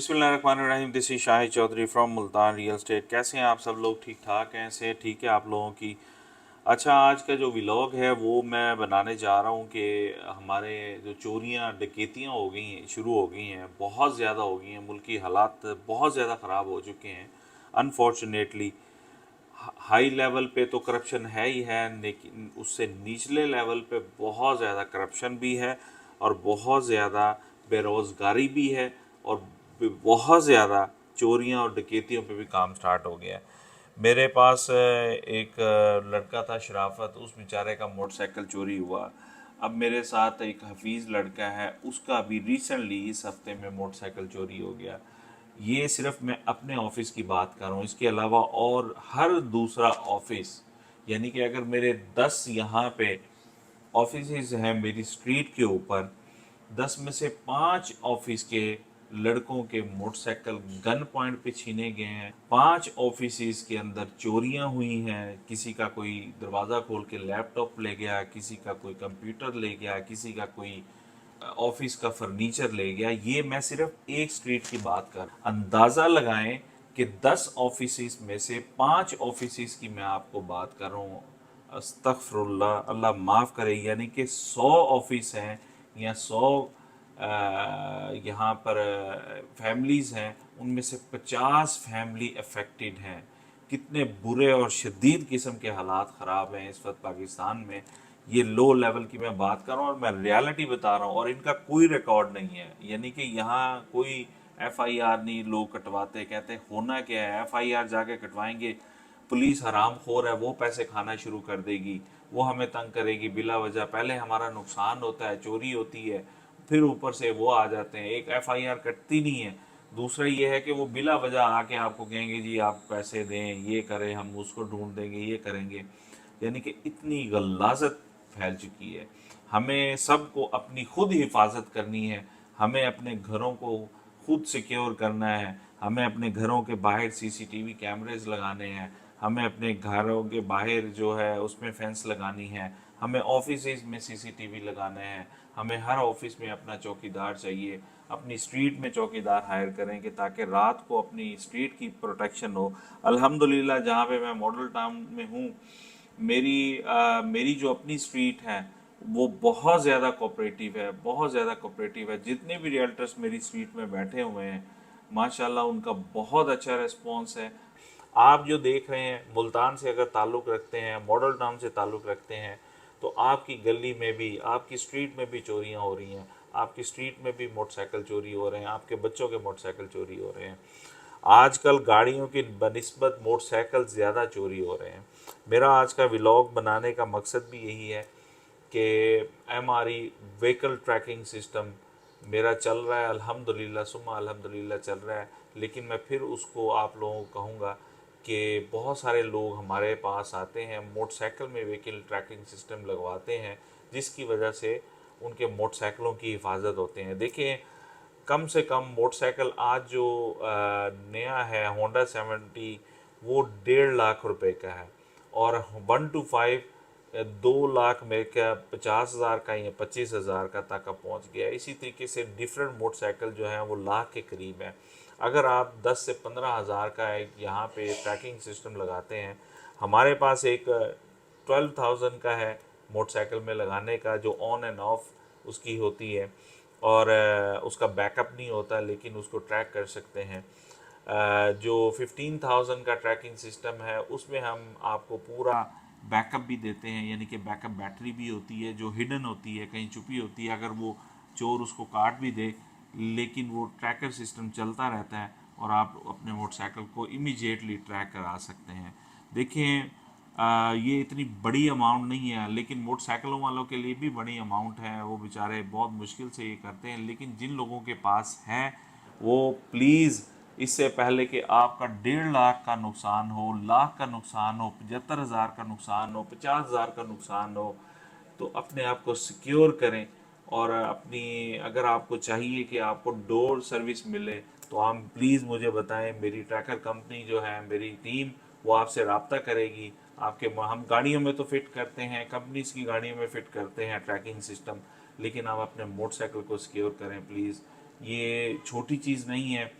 बिस्मिल्लाहिर्रहमानिर्रहीम। This is Shahid Chaudhry from Multan real estate. कैसे हैं आप सब लोग? ठीक ठाक हैं? से ठीक है आप लोगों की? अच्छा, आज का जो व्लॉग है वो मैं बनाने जा रहा हूँ कि हमारे जो चोरियाँ डकैतियाँ हो गई हैं, शुरू हो गई हैं, बहुत ज़्यादा हो गई हैं। मुल्क की हालात बहुत ज़्यादा ख़राब हो चुके हैं अनफॉर्चुनेटली। हाई लेवल पे तो करप्शन है ही है, लेकिन उससे निचले लेवल पे बहुत ज़्यादा करप्शन भी है और बहुत ज़्यादा बेरोज़गारी भी है और बहुत ज़्यादा चोरियां और डकैतियों पे भी काम स्टार्ट हो गया है। मेरे पास एक लड़का था शराफत, उस बेचारे का मोटरसाइकिल चोरी हुआ। अब मेरे साथ एक हफीज़ लड़का है, उसका भी रिसेंटली इस हफ्ते में मोटरसाइकिल चोरी हो गया। ये सिर्फ मैं अपने ऑफिस की बात कर रहा हूँ, इसके अलावा और हर दूसरा ऑफिस, यानी कि अगर मेरे 10 यहाँ पे ऑफिस हैं मेरी स्ट्रीट के ऊपर, 10 में से 5 ऑफिस के लड़कों के मोटरसाइकिल गन पॉइंट पे छीने गए हैं। 5 ऑफिस के अंदर चोरियां हुई हैं। किसी का कोई दरवाज़ा खोल के लैपटॉप ले गया, किसी का कोई कंप्यूटर ले गया, किसी का कोई ऑफिस का फर्नीचर ले गया। ये मैं सिर्फ एक स्ट्रीट की बात कर, अंदाज़ा लगाएं कि 10 ऑफिस में से 5 ऑफिस की मैं आपको बात कर रहा हूँ। अस्तगफुरुल्लाह, अल्लाह माफ़ करे, यानी कि 100 ऑफिस हैं या 100 यहाँ पर फैमिलीज़ हैं, उनमें से 50 फैमिली अफेक्टेड हैं। कितने बुरे और शदीद किस्म के हालात ख़राब हैं इस वक्त पाकिस्तान में। ये लो लेवल की मैं बात कर रहा हूँ और मैं रियलिटी बता रहा हूँ, और इनका कोई रिकॉर्ड नहीं है। यानी कि यहाँ कोई एफआईआर नहीं लोग कटवाते, कहते होना क्या है, एफआईआर जाके कटवाएंगे, पुलिस हराम खोर है, वो पैसे खाना शुरू कर देगी, वो हमें तंग करेगी बिला वजह। पहले हमारा नुकसान होता है, चोरी होती है, फिर ऊपर से वो आ जाते हैं। एक एफआईआर कटती नहीं है। दूसरा ये है कि वो बिला वजह आके आपको कहेंगे जी आप पैसे दें, ये करें, हम उसको ढूंढ देंगे, ये करेंगे। यानी कि इतनी गलाजत फैल चुकी है। हमें सबको अपनी खुद हिफाजत करनी है। हमें अपने घरों को खुद सिक्योर करना है। हमें अपने घरों के बाहर सीसीटीवी कैमरेज लगाने हैं। हमें अपने घरों के बाहर जो है उसमें फेंस लगानी है। हमें ऑफिस में सीसीटीवी लगाने हैं। हमें हर ऑफिस में अपना चौकीदार चाहिए। अपनी स्ट्रीट में चौकीदार हायर करें कि ताकि रात को अपनी स्ट्रीट की प्रोटेक्शन हो। अल्हम्दुलिल्लाह जहाँ पे मैं मॉडल टाउन में हूँ, मेरी जो अपनी स्ट्रीट है वो बहुत ज़्यादा कोऑपरेटिव है, बहुत ज़्यादा कोऑपरेटिव है। जितने भी रियल्टर्स मेरी स्ट्रीट में बैठे हुए हैं, माशाल्लाह उनका बहुत अच्छा रिस्पॉन्स है। आप जो देख रहे हैं, मुल्तान से अगर ताल्लुक़ रखते हैं, मॉडल टाउन से ताल्लुक़ रखते हैं, तो आपकी गली में भी, आपकी स्ट्रीट में भी चोरियां हो रही हैं। आपकी स्ट्रीट में भी मोटरसाइकिल चोरी हो रहे हैं, आपके बच्चों के मोटरसाइकिल चोरी हो रहे हैं। आजकल गाड़ियों की बनिस्बत मोटरसाइकिल ज़्यादा चोरी हो रहे हैं। मेरा आज का व्लॉग बनाने का मकसद भी यही है कि एमआरई व्हीकल ट्रैकिंग सिस्टम मेरा चल रहा है, अल्हम्दुलिल्लाह सुम्मा अल्हम्दुलिल्लाह चल रहा है। लेकिन मैं फिर उसको आप लोगों को कहूँगा कि बहुत सारे लोग हमारे पास आते हैं, मोटरसाइकिल में व्हीकल ट्रैकिंग सिस्टम लगवाते हैं, जिसकी वजह से उनके मोटरसाइकिलों की हिफाजत होते हैं। देखिए, कम से कम मोटरसाइकिल आज जो नया है होंडा 70, वो 1.5 लाख रुपए का है। और 1 to 5 2 लाख में क्या 50,000 का या 25,000 का तक का पहुंच गया। इसी तरीके से डिफरेंट मोटरसाइकिल जो है वो लाख के करीब है। अगर आप 10 से 15,000 का एक यहाँ पे ट्रैकिंग सिस्टम लगाते हैं, हमारे पास एक 12,000 का है मोटरसाइकिल में लगाने का, जो ऑन एंड ऑफ उसकी होती है और उसका बैकअप नहीं होता, लेकिन उसको ट्रैक कर सकते हैं। जो 15,000 का ट्रैकिंग सिस्टम है उसमें हम आपको पूरा बैकअप भी देते हैं, यानी कि बैकअप बैटरी भी होती है जो हिडन होती है, कहीं छुपी होती है। अगर वो चोर उसको काट भी दे, लेकिन वो ट्रैकर सिस्टम चलता रहता है और आप अपने मोटरसाइकिल को इमीडिएटली ट्रैक करा सकते हैं। देखें, ये इतनी बड़ी अमाउंट नहीं है, लेकिन मोटरसाइकिलों वालों के लिए भी बड़ी अमाउंट है। वो बेचारे बहुत मुश्किल से ये करते हैं, लेकिन जिन लोगों के पास है वो प्लीज़, इससे पहले कि आपका 1.5 लाख का नुकसान हो, लाख का नुकसान हो, 75,000 का नुकसान हो, 50,000 का नुकसान हो, तो अपने आप को सिक्योर करें। और अपनी, अगर आपको चाहिए कि आपको डोर सर्विस मिले, तो आप प्लीज़ मुझे बताएं। मेरी ट्रैकर कंपनी जो है, मेरी टीम, वो आपसे रब्ता करेगी। आपके हम गाड़ियों में तो फिट करते हैं, कंपनीज की गाड़ियों में फिट करते हैं ट्रैकिंग सिस्टम, लेकिन आप अपने मोटरसाइकिल को सिक्योर करें प्लीज़। ये छोटी चीज़ नहीं है।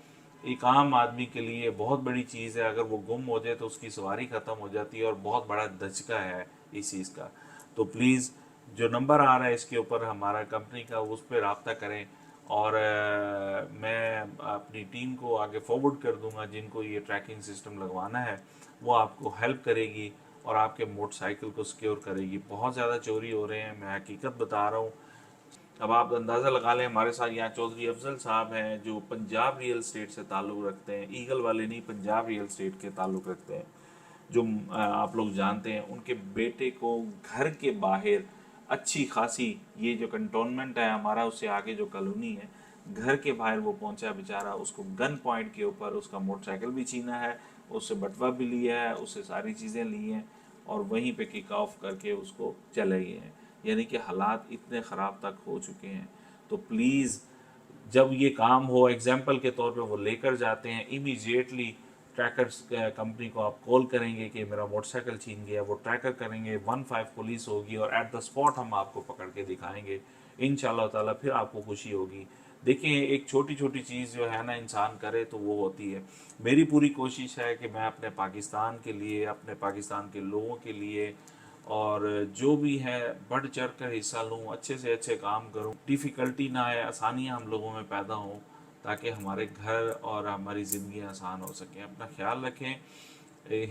एक आम आदमी के लिए बहुत बड़ी चीज़ है। अगर वो गुम हो जाए तो उसकी सवारी ख़त्म हो जाती है और बहुत बड़ा धचका है इस चीज़ का। तो प्लीज़ जो नंबर आ रहा है इसके ऊपर हमारा कंपनी का, उस पर रब्ता करें और मैं अपनी टीम को आगे फॉरवर्ड कर दूंगा जिनको ये ट्रैकिंग सिस्टम लगवाना है, वो आपको हेल्प करेगी और आपके मोटरसाइकिल को सिक्योर करेगी। बहुत ज़्यादा चोरी हो रहे हैं, मैं हकीकत बता रहा हूँ। अब आप अंदाज़ा लगा लें, हमारे साथ यहाँ चौधरी अफजल साहब हैं जो पंजाब रियल स्टेट से ताल्लुक़ रखते हैं, ईगल वाले नहीं, पंजाब रियल स्टेट के ताल्लुक़ रखते हैं, जो आप लोग जानते हैं। उनके बेटे को घर के बाहर अच्छी खासी, ये जो कंटोनमेंट है हमारा उससे आगे जो कॉलोनी है, घर के बाहर वो पहुंचा बेचारा, उसको गन पॉइंट के ऊपर उसका मोटरसाइकिल भी छीना है, उससे बटवा भी लिया है, उससे सारी चीज़ें ली हैं और वहीं पे किक ऑफ करके उसको चले गए हैं। यानी कि हालात इतने ख़राब तक हो चुके हैं। तो प्लीज़ जब ये काम हो, एग्जाम्पल के तौर पे वो लेकर जाते हैं, इमीडिएटली ट्रैकर्स कंपनी को आप कॉल करेंगे कि मेरा मोटरसाइकिल छीन गया, वो ट्रैकर करेंगे, 15 पुलिस होगी और एट द स्पॉट हम आपको पकड़ के दिखाएंगे इंशाल्लाह ताला, फिर आपको खुशी होगी। देखिए, एक छोटी छोटी चीज़ जो है ना इंसान करे तो वो होती है। मेरी पूरी कोशिश है कि मैं अपने पाकिस्तान के लिए, अपने पाकिस्तान के लोगों के लिए और जो भी है बढ़ चढ़ कर हिस्सा लूँ, अच्छे से अच्छे काम करूँ, डिफ़िकल्टी ना आए, आसानियाँ हम लोगों में पैदा हों ताकि हमारे घर और हमारी ज़िंदगी आसान हो सकें। अपना ख्याल रखें,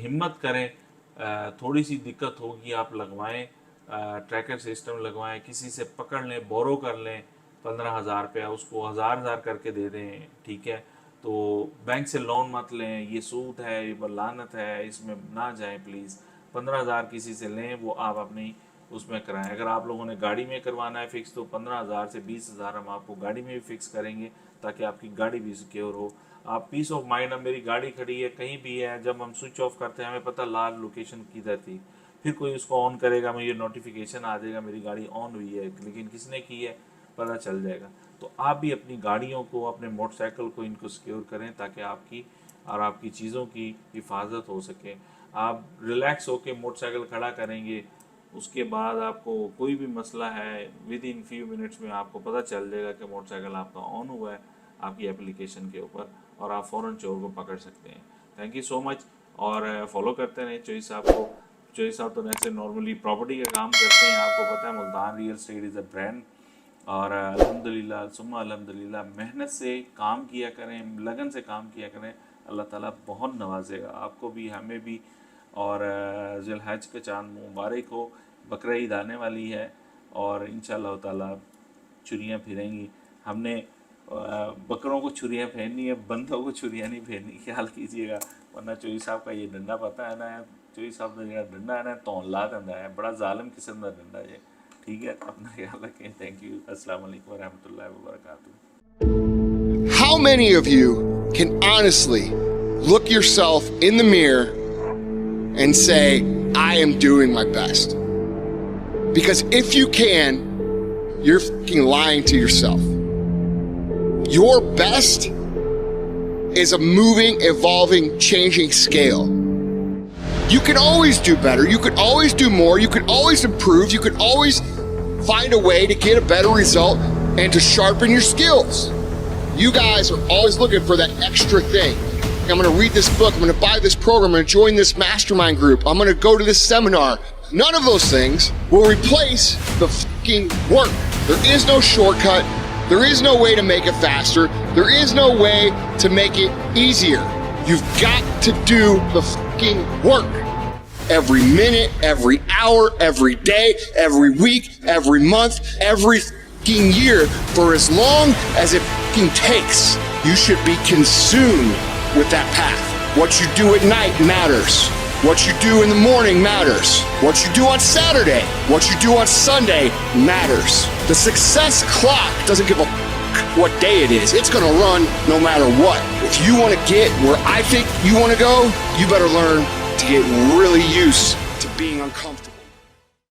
हिम्मत करें, थोड़ी सी दिक्कत होगी आप लगवाएं, ट्रैकर सिस्टम लगवाएं, किसी से पकड़ लें, बोरो कर लें 15,000 रुपया, उसको हज़ार करके दे दें, ठीक है। तो बैंक से लोन मत लें, ये सूद है, ये बलानत है, इसमें ना जाएं प्लीज़। 15,000 किसी से लें, वो आप अपनी उसमें कराएं। अगर आप लोगों ने गाड़ी में करवाना है फ़िक्स तो 15,000 से 20,000 हम आपको गाड़ी में भी फ़िक्स करेंगे ताकि आपकी गाड़ी भी सिक्योर हो। आप पीस ऑफ माइंड, अब मेरी गाड़ी खड़ी है कहीं भी है, जब हम स्विच ऑफ करते हैं हमें पता लाल लोकेशन किधर थी, फिर कोई उसको ऑन करेगा, मुझे नोटिफिकेशन आ जाएगा मेरी गाड़ी ऑन हुई है, लेकिन किसने की है पता चल जाएगा। तो आप भी अपनी गाड़ियों को, अपने मोटरसाइकिल को इनको सिक्योर करें ताकि आपकी और आपकी चीज़ों की हिफाजत हो सके। आप रिलैक्स होकर मोटरसाइकिल खड़ा करेंगे, उसके बाद आपको कोई भी मसला है विद इन फ्यू मिनट्स में आपको पता चल जाएगा कि मोटरसाइकिल आपका ऑन हुआ है आपकी एप्लीकेशन के ऊपर और आप फ़ौरन चोर को पकड़ सकते हैं। थैंक यू सो मच और फॉलो करते रहें चोई साहब को। चोई साहब तो ऐसे नॉर्मली प्रॉपर्टी का काम करते हैं, आपको पता है Multan real state is a brand. और अल्हम्दुलिल्लाह सुम्मा अल्हम्दुलिल्लाह मेहनत से काम किया करें, लगन से काम किया करें, अल्लाह ताला बहुत नवाजेगा आपको भी, हमें भी। और ज़ुल्हज का चांद मुबारक हो, बकरा ईद आने वाली है और इंशाअल्लाह ताला छुरियाँ फिरेंगी। हमने बकरों को छुरियाँ फेरनी है, बंदों को छुरियाँ नहीं फेरनी, ख्याल कीजिएगा। वरना चोई साहब का ये डंडा पता है ना, चोई साहब का जो डंडा है ना तौन ला दिंदा है, बड़ा जालिम किस्म का डंडा है, ठीक है। अपना ख्याल रखें। Thank you. अस्सलाम वालेकुम व रहमतुल्लाहि व बरकातुहू। How many of you can honestly look yourself in the mirror and say, I am doing my best? Because if you can, you're fucking lying to yourself. Your best is a moving, evolving, changing scale. You can always do better. You could always do more. You could always improve. You could always find a way to get a better result and to sharpen your skills. You guys are always looking for that extra thing. I'm going to read this book. I'm going to buy this program. I'm going to join this mastermind group. I'm going to go to this seminar. None of those things will replace the fucking work. There is no shortcut. There is no way to make it faster. There is no way to make it easier. You've got to do the fucking work. Every minute, every hour, every day, every week, every month, every fucking year, for as long as it fucking takes. You should be consumed with that path. What you do at night matters. What you do in the morning matters. What you do on Saturday, what you do on Sunday matters. The success clock doesn't give a fuck what day it is. It's gonna run no matter what. If you wanna get where I think you wanna go, you better learn to get really used to being uncomfortable.